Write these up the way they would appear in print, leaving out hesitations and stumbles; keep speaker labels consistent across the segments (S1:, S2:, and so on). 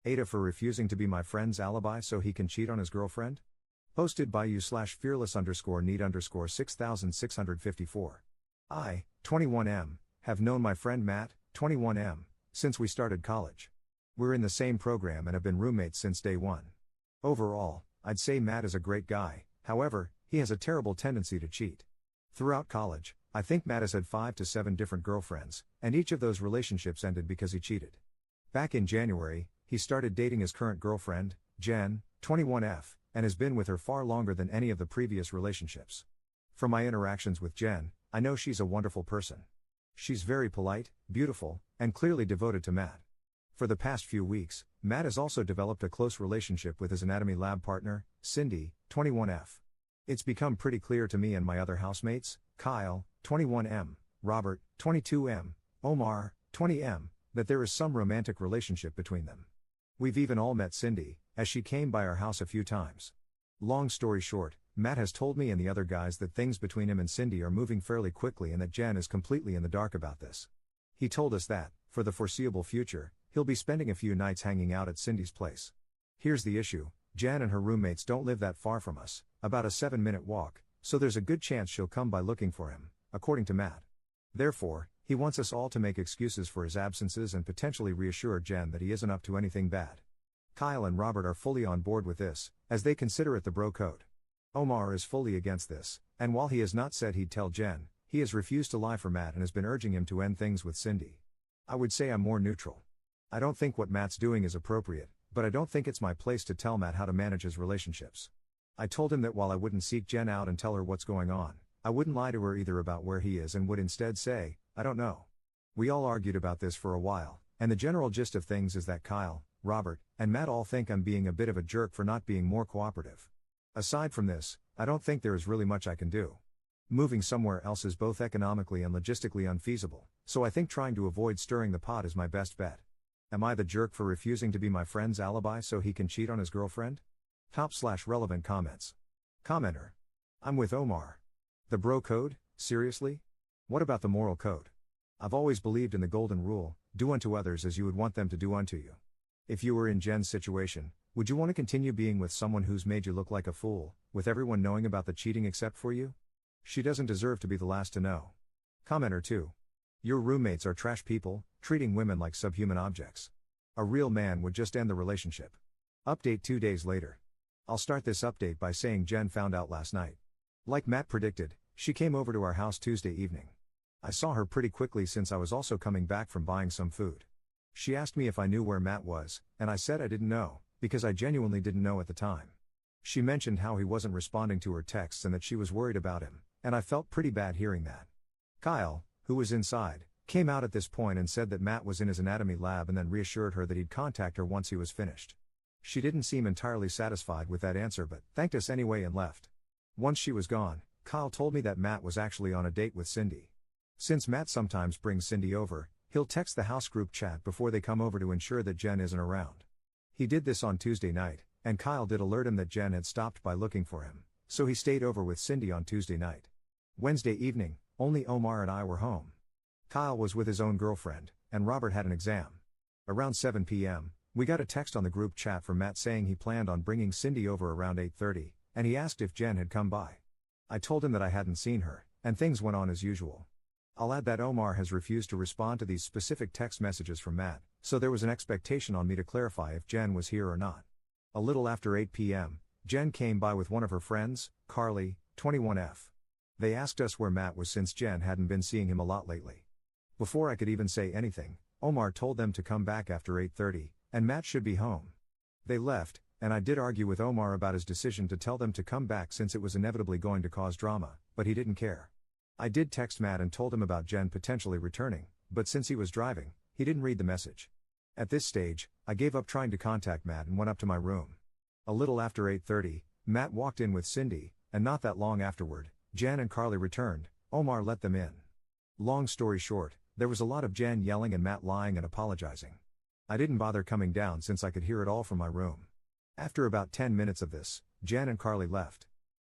S1: AITAH for refusing to be my friend's alibi so he can cheat on his girlfriend? Posted by you/fearless_need_6654. I, 21M, have known my friend Matt, 21M, since we started college. We're in the same program and have been roommates since day one. Overall, I'd say Matt is a great guy, however, he has a terrible tendency to cheat. Throughout college, I think Matt has had 5 to 7 different girlfriends, and each of those relationships ended because he cheated. Back in January, he started dating his current girlfriend, Jen, 21F, and has been with her far longer than any of the previous relationships. From my interactions with Jen, I know she's a wonderful person. She's very polite, beautiful, and clearly devoted to Matt. For the past few weeks, Matt has also developed a close relationship with his anatomy lab partner, Cindy, 21F. It's become pretty clear to me and my other housemates, Kyle, 21M, Robert, 22M, Omar, 20M, that there is some romantic relationship between them. We've even all met Cindy, as she came by our house a few times. Long story short, Matt has told me and the other guys that things between him and Cindy are moving fairly quickly and that Jen is completely in the dark about this. He told us that, for the foreseeable future, he'll be spending a few nights hanging out at Cindy's place. Here's the issue, Jen and her roommates don't live that far from us, about a 7-minute walk, so there's a good chance she'll come by looking for him, according to Matt. Therefore, he wants us all to make excuses for his absences and potentially reassure Jen that he isn't up to anything bad. Kyle and Robert are fully on board with this, as they consider it the bro code. Omar is fully against this, and while he has not said he'd tell Jen, he has refused to lie for Matt and has been urging him to end things with Cindy. I would say I'm more neutral. I don't think what Matt's doing is appropriate, but I don't think it's my place to tell Matt how to manage his relationships. I told him that while I wouldn't seek Jen out and tell her what's going on, I wouldn't lie to her either about where he is and would instead say, I don't know. We all argued about this for a while, and the general gist of things is that Kyle, Robert, and Matt all think I'm being a bit of a jerk for not being more cooperative. Aside from this, I don't think there is really much I can do. Moving somewhere else is both economically and logistically unfeasible, so I think trying to avoid stirring the pot is my best bet. Am I the jerk for refusing to be my friend's alibi so he can cheat on his girlfriend? Top/relevant comments. Commenter. I'm with Omar. The bro code, seriously? What about the moral code? I've always believed in the golden rule, do unto others as you would want them to do unto you. If you were in Jen's situation, would you want to continue being with someone who's made you look like a fool, with everyone knowing about the cheating except for you? She doesn't deserve to be the last to know. Commenter 2. Your roommates are trash people, treating women like subhuman objects. A real man would just end the relationship. Update 2 days later. I'll start this update by saying Jen found out last night. Like Matt predicted, she came over to our house Tuesday evening. I saw her pretty quickly since I was also coming back from buying some food. She asked me if I knew where Matt was, and I said I didn't know, because I genuinely didn't know at the time. She mentioned how he wasn't responding to her texts and that she was worried about him, and I felt pretty bad hearing that. Kyle, who was inside, came out at this point and said that Matt was in his anatomy lab and then reassured her that he'd contact her once he was finished. She didn't seem entirely satisfied with that answer but thanked us anyway and left. Once she was gone, Kyle told me that Matt was actually on a date with Cindy. Since Matt sometimes brings Cindy over, he'll text the house group chat before they come over to ensure that Jen isn't around. He did this on Tuesday night, and Kyle did alert him that Jen had stopped by looking for him, so he stayed over with Cindy on Tuesday night. Wednesday evening, only Omar and I were home. Kyle was with his own girlfriend, and Robert had an exam. Around 7 p.m., we got a text on the group chat from Matt saying he planned on bringing Cindy over around 8:30, and he asked if Jen had come by. I told him that I hadn't seen her, and things went on as usual. I'll add that Omar has refused to respond to these specific text messages from Matt, so there was an expectation on me to clarify if Jen was here or not. A little after 8 p.m., Jen came by with one of her friends, Carly, 21F. They asked us where Matt was since Jen hadn't been seeing him a lot lately. Before I could even say anything, Omar told them to come back after 8:30, and Matt should be home. They left, and I did argue with Omar about his decision to tell them to come back since it was inevitably going to cause drama, but he didn't care. I did text Matt and told him about Jen potentially returning, but since he was driving, he didn't read the message. At this stage, I gave up trying to contact Matt and went up to my room. A little after 8:30, Matt walked in with Cindy, and not that long afterward, Jen and Carly returned. Omar let them in. Long story short, there was a lot of Jen yelling and Matt lying and apologizing. I didn't bother coming down since I could hear it all from my room. After about 10 minutes of this, Jen and Carly left.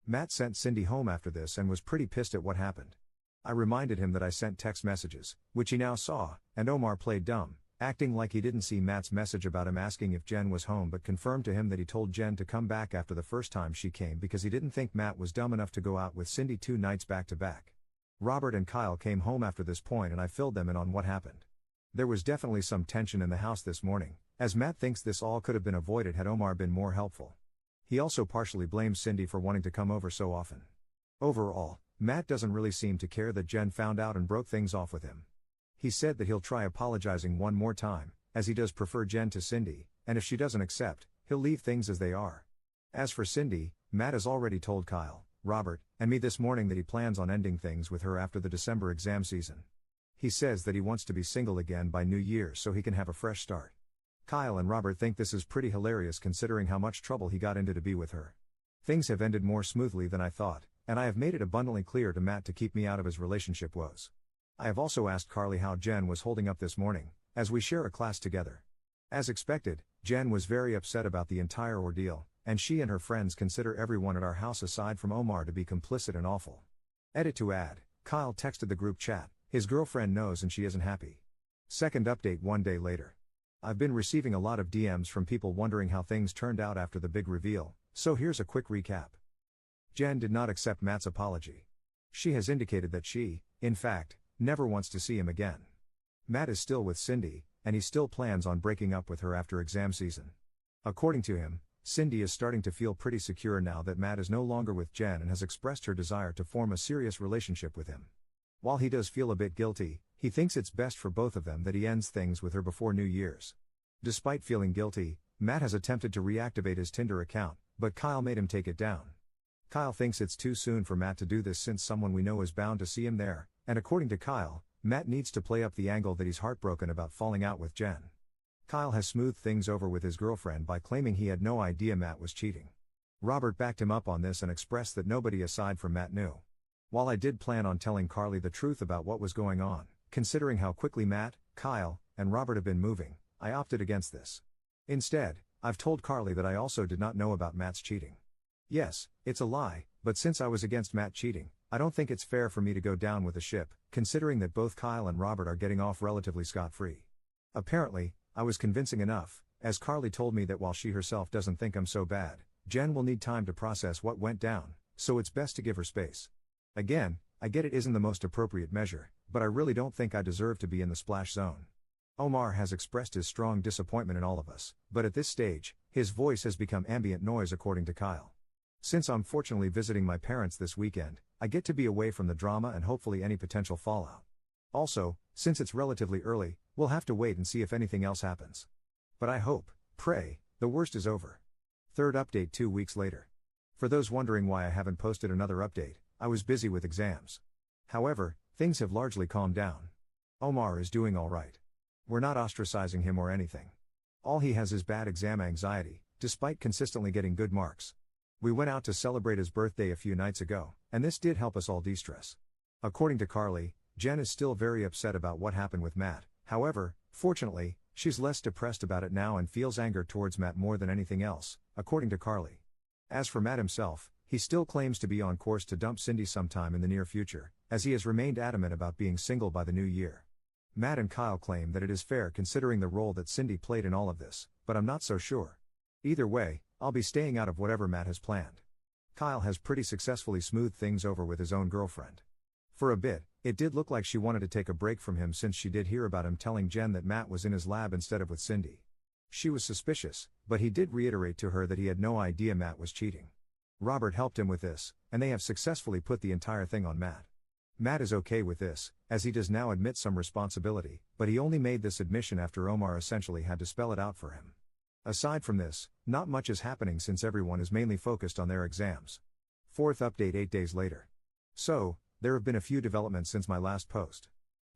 S1: Matt sent Cindy home after this and was pretty pissed at what happened. I reminded him that I sent text messages, which he now saw, and Omar played dumb, acting like he didn't see Matt's message about him asking if Jen was home, but confirmed to him that he told Jen to come back after the first time she came because he didn't think Matt was dumb enough to go out with Cindy 2 nights back to back. Robert and Kyle came home after this point and I filled them in on what happened. There was definitely some tension in the house this morning, as Matt thinks this all could have been avoided had Omar been more helpful. He also partially blames Cindy for wanting to come over so often. Overall, Matt doesn't really seem to care that Jen found out and broke things off with him. He said that he'll try apologizing one more time, as he does prefer Jen to Cindy, and if she doesn't accept, he'll leave things as they are. As for Cindy, Matt has already told Kyle, Robert, and me this morning that he plans on ending things with her after the December exam season. He says that he wants to be single again by New Year's so he can have a fresh start. Kyle and Robert think this is pretty hilarious considering how much trouble he got into to be with her. Things have ended more smoothly than I thought, and I have made it abundantly clear to Matt to keep me out of his relationship woes. I have also asked Carly how Jen was holding up this morning, as we share a class together. As expected, Jen was very upset about the entire ordeal, and she and her friends consider everyone at our house aside from Omar to be complicit and awful. Edit to add, Kyle texted the group chat, his girlfriend knows and she isn't happy. Second update 1 day later. I've been receiving a lot of DMs from people wondering how things turned out after the big reveal, so here's a quick recap. Jen did not accept Matt's apology. She has indicated that she, in fact, never wants to see him again. Matt is still with Cindy, and he still plans on breaking up with her after exam season. According to him, Cindy is starting to feel pretty secure now that Matt is no longer with Jen and has expressed her desire to form a serious relationship with him. While he does feel a bit guilty, he thinks it's best for both of them that he ends things with her before New Year's. Despite feeling guilty, Matt has attempted to reactivate his Tinder account, but Kyle made him take it down. Kyle thinks it's too soon for Matt to do this since someone we know is bound to see him there, and according to Kyle, Matt needs to play up the angle that he's heartbroken about falling out with Jen. Kyle has smoothed things over with his girlfriend by claiming he had no idea Matt was cheating. Robert backed him up on this and expressed that nobody aside from Matt knew. While I did plan on telling Carly the truth about what was going on, considering how quickly Matt, Kyle, and Robert have been moving, I opted against this. Instead, I've told Carly that I also did not know about Matt's cheating. Yes, it's a lie, but since I was against Matt cheating, I don't think it's fair for me to go down with the ship, considering that both Kyle and Robert are getting off relatively scot-free. Apparently, I was convincing enough, as Carly told me that while she herself doesn't think I'm so bad, Jen will need time to process what went down, so it's best to give her space. Again, I get it isn't the most appropriate measure, but I really don't think I deserve to be in the splash zone. Omar has expressed his strong disappointment in all of us, but at this stage, his voice has become ambient noise according to Kyle. Since I'm fortunately visiting my parents this weekend, I get to be away from the drama and hopefully any potential fallout. Also, since it's relatively early, we'll have to wait and see if anything else happens. But I hope, pray, the worst is over. Third update 2 weeks later. For those wondering why I haven't posted another update, I was busy with exams. However, things have largely calmed down. Omar is doing all right. We're not ostracizing him or anything. All he has is bad exam anxiety, despite consistently getting good marks. We went out to celebrate his birthday a few nights ago, and this did help us all de-stress. According to Carly, Jen is still very upset about what happened with Matt. However, fortunately, she's less depressed about it now and feels anger towards Matt more than anything else, according to Carly. As for Matt himself, he still claims to be on course to dump Cindy sometime in the near future, as he has remained adamant about being single by the new year. Matt and Kyle claim that it is fair considering the role that Cindy played in all of this, but I'm not so sure. Either way, I'll be staying out of whatever Matt has planned. Kyle has pretty successfully smoothed things over with his own girlfriend. For a bit, it did look like she wanted to take a break from him since she did hear about him telling Jen that Matt was in his lab instead of with Cindy. She was suspicious, but he did reiterate to her that he had no idea Matt was cheating. Robert helped him with this, and they have successfully put the entire thing on Matt. Matt is okay with this, as he does now admit some responsibility, but he only made this admission after Omar essentially had to spell it out for him. Aside from this, not much is happening since everyone is mainly focused on their exams. Fourth update 8 days later. So, there have been a few developments since my last post.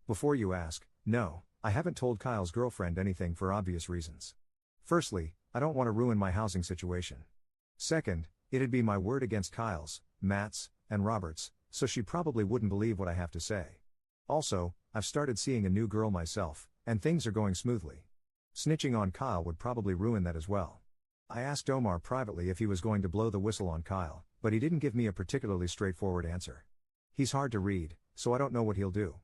S1: Before you ask, no, I haven't told Kyle's girlfriend anything for obvious reasons. Firstly, I don't want to ruin my housing situation. Second, it'd be my word against Kyle's, Matt's, and Robert's, so she probably wouldn't believe what I have to say. Also, I've started seeing a new girl myself, and things are going smoothly. Snitching on Kyle would probably ruin that as well. I asked Omar privately if he was going to blow the whistle on Kyle, but he didn't give me a particularly straightforward answer. He's hard to read, so I don't know what he'll do.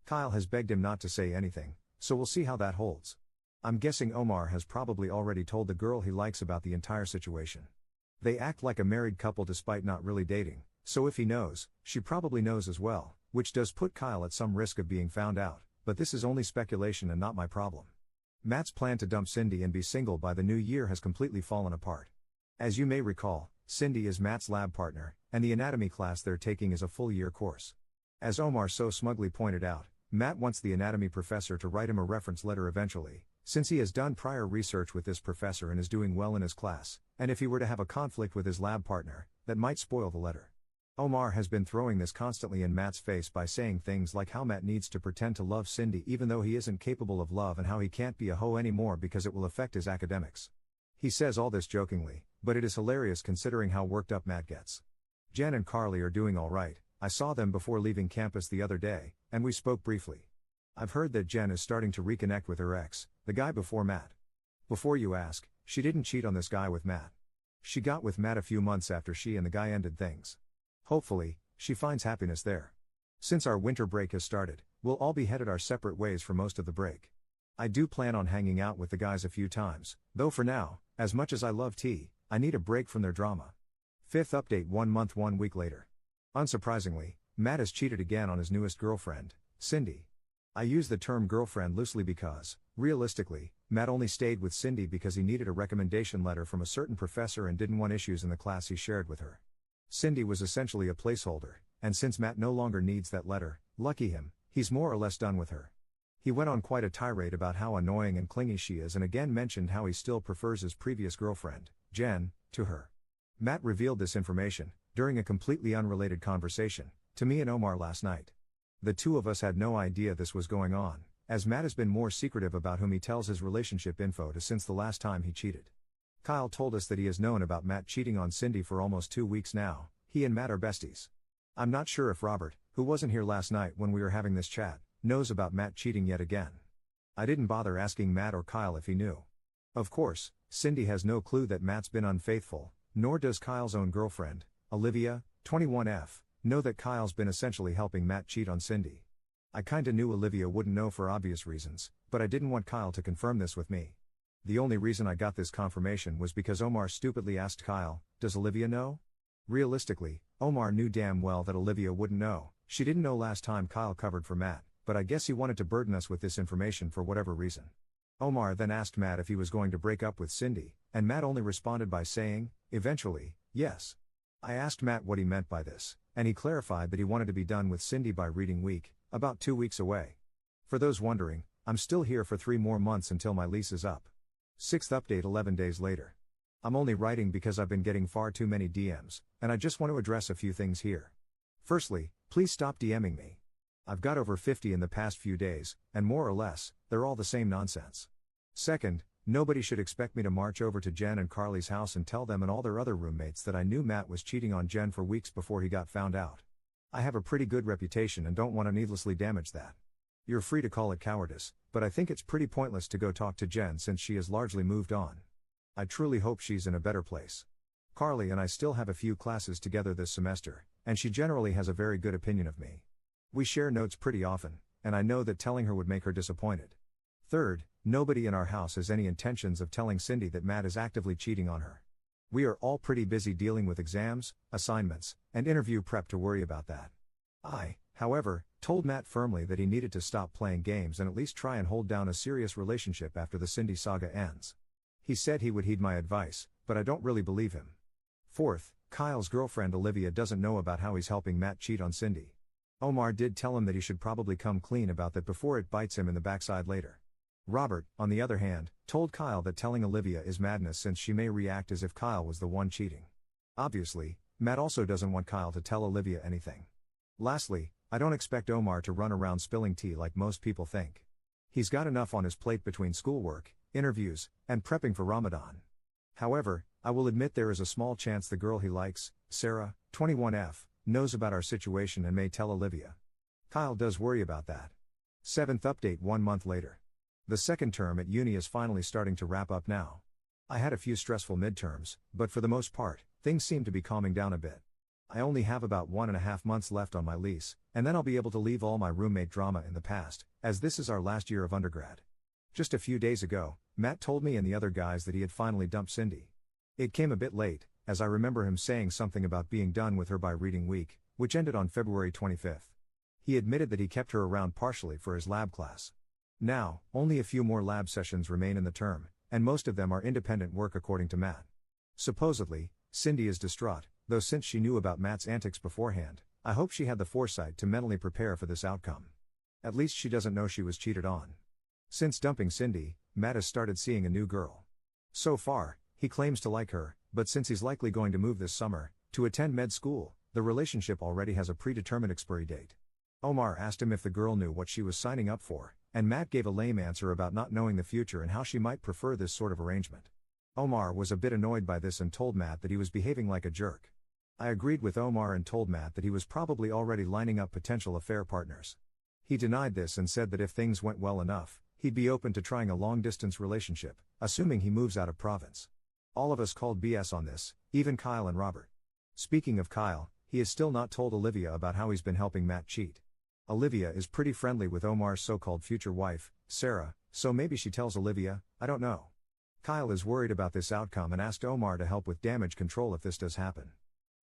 S1: Kyle has begged him not to say anything, so we'll see how that holds. I'm guessing Omar has probably already told the girl he likes about the entire situation. They act like a married couple despite not really dating, so if he knows, she probably knows as well, which does put Kyle at some risk of being found out, but this is only speculation and not my problem. Matt's plan to dump Cindy and be single by the new year has completely fallen apart. As you may recall, Cindy is Matt's lab partner, and the anatomy class they're taking is a full-year course. As Omar so smugly pointed out, Matt wants the anatomy professor to write him a reference letter eventually, since he has done prior research with this professor and is doing well in his class, and if he were to have a conflict with his lab partner, that might spoil the letter. Omar has been throwing this constantly in Matt's face by saying things like how Matt needs to pretend to love Cindy even though he isn't capable of love and how he can't be a hoe anymore because it will affect his academics. He says all this jokingly, but it is hilarious considering how worked up Matt gets. Jen and Carly are doing alright. I saw them before leaving campus the other day, and we spoke briefly. I've heard that Jen is starting to reconnect with her ex, the guy before Matt. Before you ask, she didn't cheat on this guy with Matt. She got with Matt a few months after she and the guy ended things. Hopefully, she finds happiness there. Since our winter break has started, we'll all be headed our separate ways for most of the break. I do plan on hanging out with the guys a few times, though for now, as much as I love tea, I need a break from their drama. Fifth update 1 month 1 week later. Unsurprisingly, Matt has cheated again on his newest girlfriend, Cindy. I use the term girlfriend loosely because, realistically, Matt only stayed with Cindy because he needed a recommendation letter from a certain professor and didn't want issues in the class he shared with her. Cindy was essentially a placeholder, and since Matt no longer needs that letter, lucky him, he's more or less done with her. He went on quite a tirade about how annoying and clingy she is and again mentioned how he still prefers his previous girlfriend, Jen, to her. Matt revealed this information, during a completely unrelated conversation, to me and Omar last night. The two of us had no idea this was going on, as Matt has been more secretive about whom he tells his relationship info to since the last time he cheated. Kyle told us that he has known about Matt cheating on Cindy for almost 2 weeks now. He and Matt are besties. I'm not sure if Robert, who wasn't here last night when we were having this chat, knows about Matt cheating yet again. I didn't bother asking Matt or Kyle if he knew. Of course, Cindy has no clue that Matt's been unfaithful, nor does Kyle's own girlfriend, Olivia, 21F, know that Kyle's been essentially helping Matt cheat on Cindy. I kinda knew Olivia wouldn't know for obvious reasons, but I didn't want Kyle to confirm this with me. The only reason I got this confirmation was because Omar stupidly asked Kyle, "Does Olivia know?" Realistically, Omar knew damn well that Olivia wouldn't know. She didn't know last time Kyle covered for Matt, but I guess he wanted to burden us with this information for whatever reason. Omar then asked Matt if he was going to break up with Cindy, and Matt only responded by saying, eventually, yes. I asked Matt what he meant by this, and he clarified that he wanted to be done with Cindy by reading week, about 2 weeks away. For those wondering, I'm still here for 3 more months until my lease is up. Sixth update 11 days later. I'm only writing because I've been getting far too many DMs, and I just want to address a few things here. Firstly, please stop DMing me. I've got over 50 in the past few days, and more or less, they're all the same nonsense. Second, nobody should expect me to march over to Jen and Carly's house and tell them and all their other roommates that I knew Matt was cheating on Jen for weeks before he got found out. I have a pretty good reputation and don't want to needlessly damage that. You're free to call it cowardice, but I think it's pretty pointless to go talk to Jen since she has largely moved on. I truly hope she's in a better place. Carly and I still have a few classes together this semester, and she generally has a very good opinion of me. We share notes pretty often, and I know that telling her would make her disappointed. Third, nobody in our house has any intentions of telling Cindy that Matt is actively cheating on her. We are all pretty busy dealing with exams, assignments, and interview prep to worry about that. I, however, told Matt firmly that he needed to stop playing games and at least try and hold down a serious relationship after the Cindy saga ends. He said he would heed my advice, but I don't really believe him. Fourth, Kyle's girlfriend Olivia doesn't know about how he's helping Matt cheat on Cindy. Omar did tell him that he should probably come clean about that before it bites him in the backside later. Robert, on the other hand, told Kyle that telling Olivia is madness since she may react as if Kyle was the one cheating. Obviously, Matt also doesn't want Kyle to tell Olivia anything. Lastly, I don't expect Omar to run around spilling tea like most people think. He's got enough on his plate between schoolwork, interviews, and prepping for Ramadan. However, I will admit there is a small chance the girl he likes, Sarah, 21F, knows about our situation and may tell Olivia. Kyle does worry about that. Seventh update 1 month later. The second term at uni is finally starting to wrap up now. I had a few stressful midterms, but for the most part, things seem to be calming down a bit. I only have about 1.5 months left on my lease, and then I'll be able to leave all my roommate drama in the past, as this is our last year of undergrad. Just a few days ago, Matt told me and the other guys that he had finally dumped Cindy. It came a bit late, as I remember him saying something about being done with her by reading week, which ended on February 25th. He admitted that he kept her around partially for his lab class. Now, only a few more lab sessions remain in the term, and most of them are independent work according to Matt. Supposedly, Cindy is distraught, though since she knew about Matt's antics beforehand, I hope she had the foresight to mentally prepare for this outcome. At least she doesn't know she was cheated on. Since dumping Cindy, Matt has started seeing a new girl. So far, he claims to like her, but since he's likely going to move this summer, to attend med school, the relationship already has a predetermined expiry date. Omar asked him if the girl knew what she was signing up for, and Matt gave a lame answer about not knowing the future and how she might prefer this sort of arrangement. Omar was a bit annoyed by this and told Matt that he was behaving like a jerk. I agreed with Omar and told Matt that he was probably already lining up potential affair partners. He denied this and said that if things went well enough, he'd be open to trying a long-distance relationship, assuming he moves out of province. All of us called BS on this, even Kyle and Robert. Speaking of Kyle, he has still not told Olivia about how he's been helping Matt cheat. Olivia is pretty friendly with Omar's so-called future wife, Sarah, so maybe she tells Olivia, I don't know. Kyle is worried about this outcome and asked Omar to help with damage control if this does happen.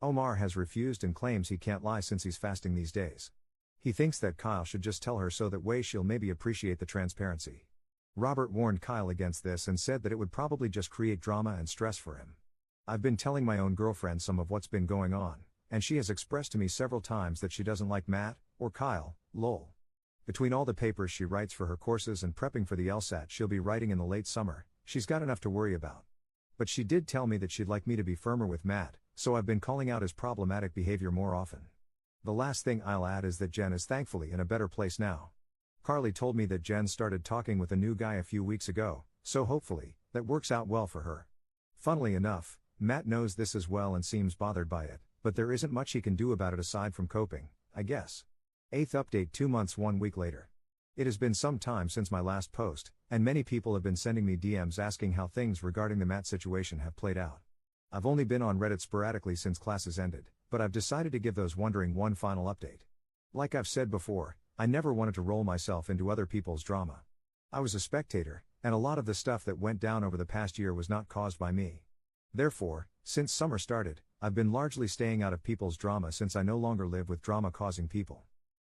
S1: Omar has refused and claims he can't lie since he's fasting these days. He thinks that Kyle should just tell her so that way she'll maybe appreciate the transparency. Robert warned Kyle against this and said that it would probably just create drama and stress for him. I've been telling my own girlfriend some of what's been going on, and she has expressed to me several times that she doesn't like Matt, or Kyle, lol. Between all the papers she writes for her courses and prepping for the LSAT she'll be writing in the late summer, she's got enough to worry about. But she did tell me that she'd like me to be firmer with Matt, so I've been calling out his problematic behavior more often. The last thing I'll add is that Jen is thankfully in a better place now. Carly told me that Jen started talking with a new guy a few weeks ago, so hopefully, that works out well for her. Funnily enough, Matt knows this as well and seems bothered by it, but there isn't much he can do about it aside from coping, I guess. 8th update 2 months 1 week later. It has been some time since my last post, and many people have been sending me DMs asking how things regarding the Matt situation have played out. I've only been on Reddit sporadically since classes ended, but I've decided to give those wondering one final update. Like I've said before, I never wanted to roll myself into other people's drama. I was a spectator, and a lot of the stuff that went down over the past year was not caused by me. Therefore, since summer started, I've been largely staying out of people's drama since I no longer live with drama-causing people.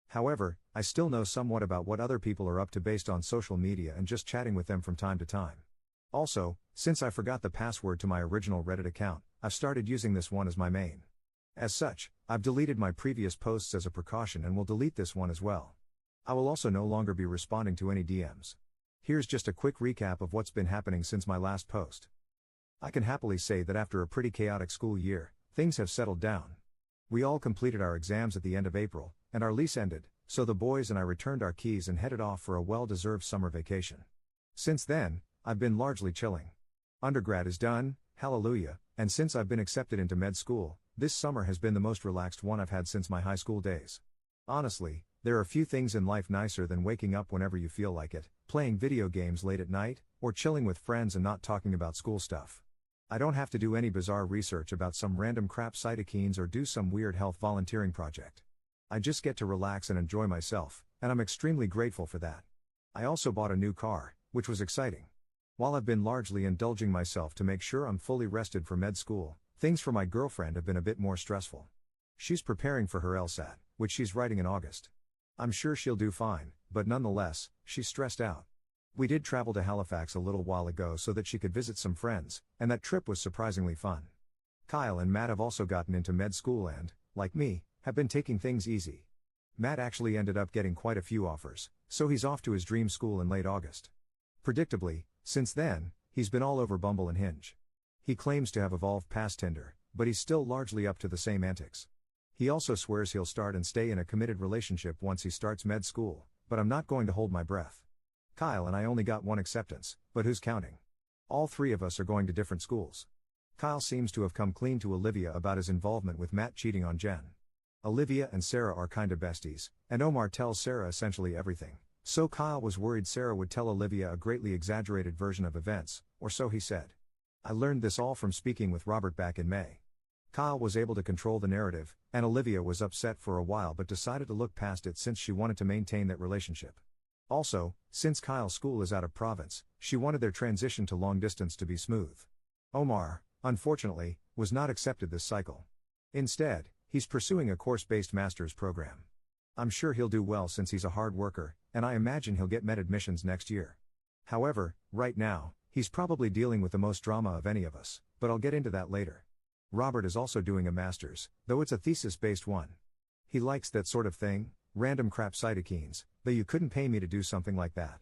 S1: However, I still know somewhat about what other people are up to based on social media and just chatting with them from time to time. Also, since I forgot the password to my original Reddit account, I've started using this one as my main. As such, I've deleted my previous posts as a precaution and will delete this one as well. I will also no longer be responding to any DMs. Here's just a quick recap of what's been happening since my last post. I can happily say that after a pretty chaotic school year, things have settled down. We all completed our exams at the end of April, and our lease ended, so the boys and I returned our keys and headed off for a well-deserved summer vacation. Since then, I've been largely chilling. Undergrad is done, hallelujah, and since I've been accepted into med school, this summer has been the most relaxed one I've had since my high school days. Honestly, there are few things in life nicer than waking up whenever you feel like it, playing video games late at night, or chilling with friends and not talking about school stuff. I don't have to do any bizarre research about some random crap cytokines or do some weird health volunteering project. I just get to relax and enjoy myself, and I'm extremely grateful for that. I also bought a new car, which was exciting. While I've been largely indulging myself to make sure I'm fully rested for med school, things for my girlfriend have been a bit more stressful. She's preparing for her LSAT, which she's writing in August. I'm sure she'll do fine, but nonetheless, she's stressed out. We did travel to Halifax a little while ago so that she could visit some friends, and that trip was surprisingly fun. Kyle and Matt have also gotten into med school and, like me, have been taking things easy. Matt actually ended up getting quite a few offers, so he's off to his dream school in late August. Predictably, since then, he's been all over Bumble and Hinge. He claims to have evolved past Tinder, but he's still largely up to the same antics. He also swears he'll start and stay in a committed relationship once he starts med school, but I'm not going to hold my breath. Kyle and I only got one acceptance, but who's counting? All three of us are going to different schools. Kyle seems to have come clean to Olivia about his involvement with Matt cheating on Jen. Olivia and Sarah are kinda besties, and Omar tells Sarah essentially everything, so Kyle was worried Sarah would tell Olivia a greatly exaggerated version of events, or so he said. I learned this all from speaking with Robert back in May. Kyle was able to control the narrative, and Olivia was upset for a while but decided to look past it since she wanted to maintain that relationship. Also, since Kyle's school is out of province, she wanted their transition to long distance to be smooth. Omar, unfortunately, was not accepted this cycle. Instead, he's pursuing a course-based master's program. I'm sure he'll do well since he's a hard worker, and I imagine he'll get med admissions next year. However, right now, he's probably dealing with the most drama of any of us, but I'll get into that later. Robert is also doing a master's, though it's a thesis-based one. He likes that sort of thing, random crap cytokines, though you couldn't pay me to do something like that.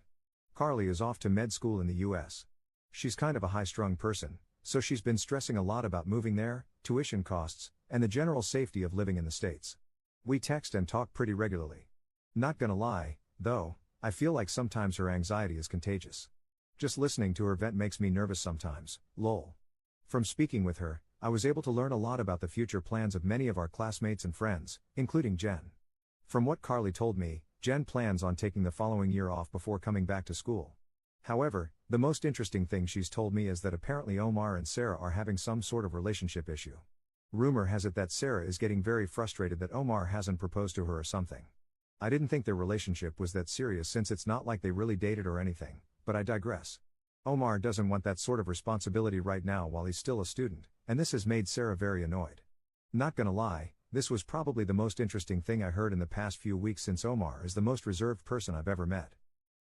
S1: Carly is off to med school in the US. She's kind of a high-strung person, so she's been stressing a lot about moving there, tuition costs, and the general safety of living in the States. We text and talk pretty regularly. Not gonna lie, though, I feel like sometimes her anxiety is contagious. Just listening to her vent makes me nervous sometimes, lol. From speaking with her, I was able to learn a lot about the future plans of many of our classmates and friends, including Jen. From what Carly told me, Jen plans on taking the following year off before coming back to school. However, the most interesting thing she's told me is that apparently Omar and Sarah are having some sort of relationship issue. Rumor has it that Sarah is getting very frustrated that Omar hasn't proposed to her or something. I didn't think their relationship was that serious since it's not like they really dated or anything, but I digress. Omar doesn't want that sort of responsibility right now while he's still a student, and this has made Sarah very annoyed. Not gonna lie, this was probably the most interesting thing I heard in the past few weeks since Omar is the most reserved person I've ever met.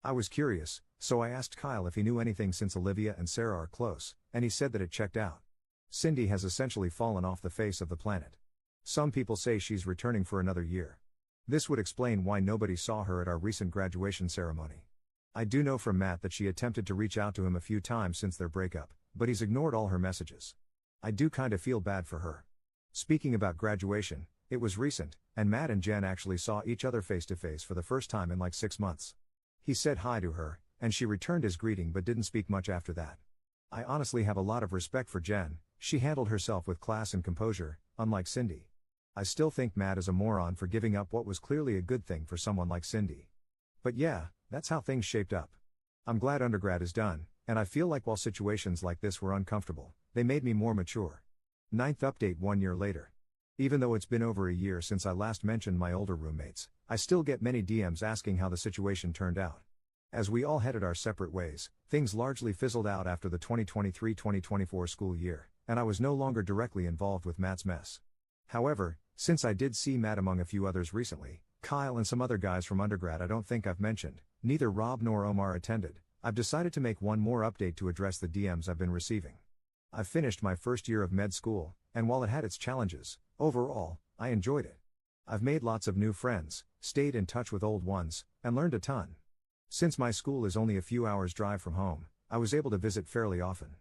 S1: I was curious, so I asked Kyle if he knew anything since Olivia and Sarah are close, and he said that it checked out. Cindy has essentially fallen off the face of the planet. Some people say she's returning for another year. This would explain why nobody saw her at our recent graduation ceremony. I do know from Matt that she attempted to reach out to him a few times since their breakup, but he's ignored all her messages. I do kinda feel bad for her. Speaking about graduation, it was recent, and Matt and Jen actually saw each other face to face for the first time in like 6 months. He said hi to her, and she returned his greeting but didn't speak much after that. I honestly have a lot of respect for Jen. She handled herself with class and composure, unlike Cindy. I still think Matt is a moron for giving up what was clearly a good thing for someone like Cindy. But yeah, that's how things shaped up. I'm glad undergrad is done, and I feel like while situations like this were uncomfortable, they made me more mature. 9th update 1 year later. Even though it's been over a year since I last mentioned my older roommates, I still get many DMs asking how the situation turned out. As we all headed our separate ways, things largely fizzled out after the 2023-2024 school year, and I was no longer directly involved with Matt's mess. However, since I did see Matt among a few others recently, Kyle and some other guys from undergrad I don't think I've mentioned, neither Rob nor Omar attended, I've decided to make one more update to address the DMs I've been receiving. I've finished my first year of med school, and while it had its challenges, overall, I enjoyed it. I've made lots of new friends, stayed in touch with old ones, and learned a ton. Since my school is only a few hours' drive from home, I was able to visit fairly often.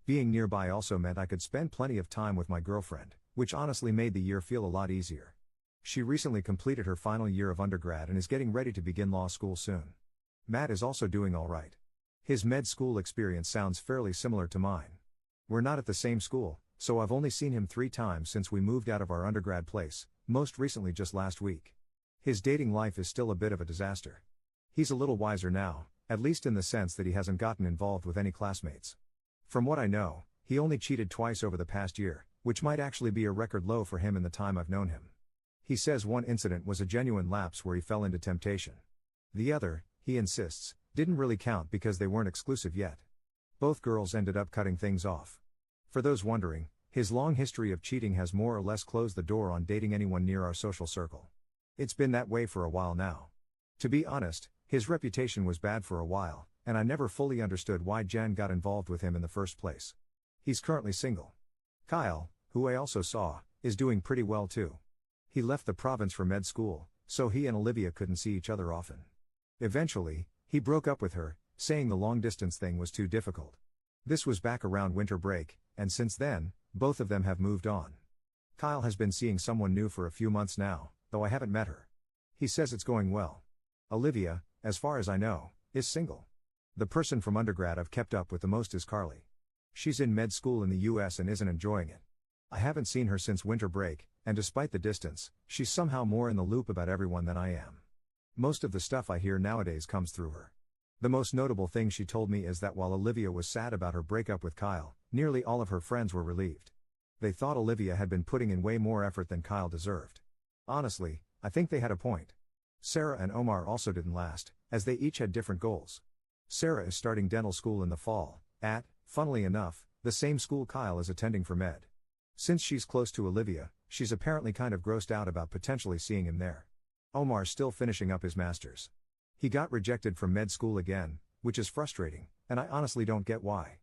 S1: Being nearby also meant I could spend plenty of time with my girlfriend, which honestly made the year feel a lot easier. She recently completed her final year of undergrad and is getting ready to begin law school soon. Matt is also doing alright. His med school experience sounds fairly similar to mine. We're not at the same school, so I've only seen him 3 times since we moved out of our undergrad place, most recently just last week. His dating life is still a bit of a disaster. He's a little wiser now, at least in the sense that he hasn't gotten involved with any classmates. From what I know, he only cheated twice over the past year, which might actually be a record low for him in the time I've known him. He says one incident was a genuine lapse where he fell into temptation. The other, he insists, didn't really count because they weren't exclusive yet. Both girls ended up cutting things off. For those wondering, his long history of cheating has more or less closed the door on dating anyone near our social circle. It's been that way for a while now. To be honest, his reputation was bad for a while, and I never fully understood why Jen got involved with him in the first place. He's currently single. Kyle, who I also saw, is doing pretty well too. He left the province for med school, so he and Olivia couldn't see each other often. Eventually, he broke up with her, saying the long-distance thing was too difficult. This was back around winter break, and since then, both of them have moved on. Kyle has been seeing someone new for a few months now, though I haven't met her. He says it's going well. Olivia, as far as I know, is single. The person from undergrad I've kept up with the most is Carly. She's in med school in the US and isn't enjoying it. I haven't seen her since winter break, and despite the distance, she's somehow more in the loop about everyone than I am. Most of the stuff I hear nowadays comes through her. The most notable thing she told me is that while Olivia was sad about her breakup with Kyle, nearly all of her friends were relieved. They thought Olivia had been putting in way more effort than Kyle deserved. Honestly, I think they had a point. Sarah and Omar also didn't last, as they each had different goals. Sarah is starting dental school in the fall, at, funnily enough, the same school Kyle is attending for med. Since she's close to Olivia, she's apparently kind of grossed out about potentially seeing him there. Omar's still finishing up his master's. He got rejected from med school again, which is frustrating, and I honestly don't get why.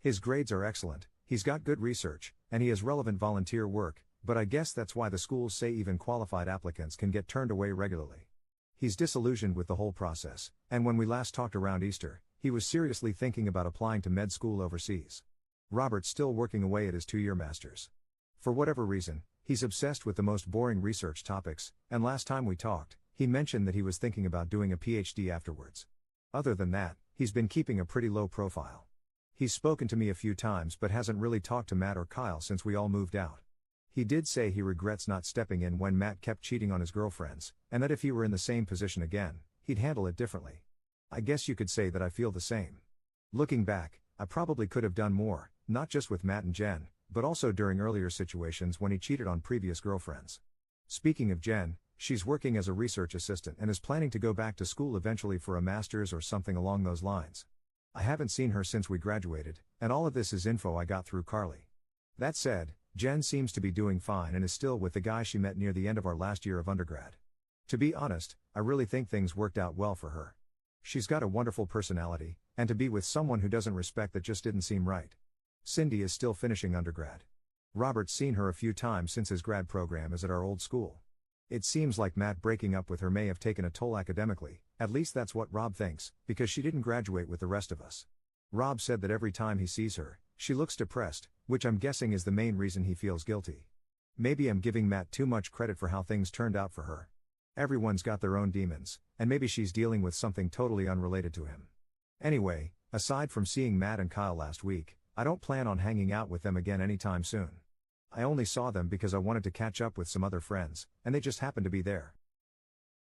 S1: His grades are excellent, he's got good research, and he has relevant volunteer work, but I guess that's why the schools say even qualified applicants can get turned away regularly. He's disillusioned with the whole process, and when we last talked around Easter, he was seriously thinking about applying to med school overseas. Robert's still working away at his 2-year master's. For whatever reason, he's obsessed with the most boring research topics, and last time we talked, he mentioned that he was thinking about doing a PhD afterwards. Other than that, he's been keeping a pretty low profile. He's spoken to me a few times but hasn't really talked to Matt or Kyle since we all moved out. He did say he regrets not stepping in when Matt kept cheating on his girlfriends, and that if he were in the same position again, he'd handle it differently. I guess you could say that I feel the same. Looking back, I probably could have done more, not just with Matt and Jen, but also during earlier situations when he cheated on previous girlfriends. Speaking of Jen, she's working as a research assistant and is planning to go back to school eventually for a master's or something along those lines. I haven't seen her since we graduated, and all of this is info I got through Carly. That said, Jen seems to be doing fine and is still with the guy she met near the end of our last year of undergrad. To be honest, I really think things worked out well for her. She's got a wonderful personality, and to be with someone who doesn't respect that just didn't seem right. Cindy is still finishing undergrad. Robert's seen her a few times since his grad program is at our old school. It seems like Matt breaking up with her may have taken a toll academically, at least that's what Rob thinks, because she didn't graduate with the rest of us. Rob said that every time he sees her, she looks depressed, which I'm guessing is the main reason he feels guilty. Maybe I'm giving Matt too much credit for how things turned out for her. Everyone's got their own demons, and maybe she's dealing with something totally unrelated to him. Anyway, aside from seeing Matt and Kyle last week, I don't plan on hanging out with them again anytime soon. I only saw them because I wanted to catch up with some other friends, and they just happened to be there.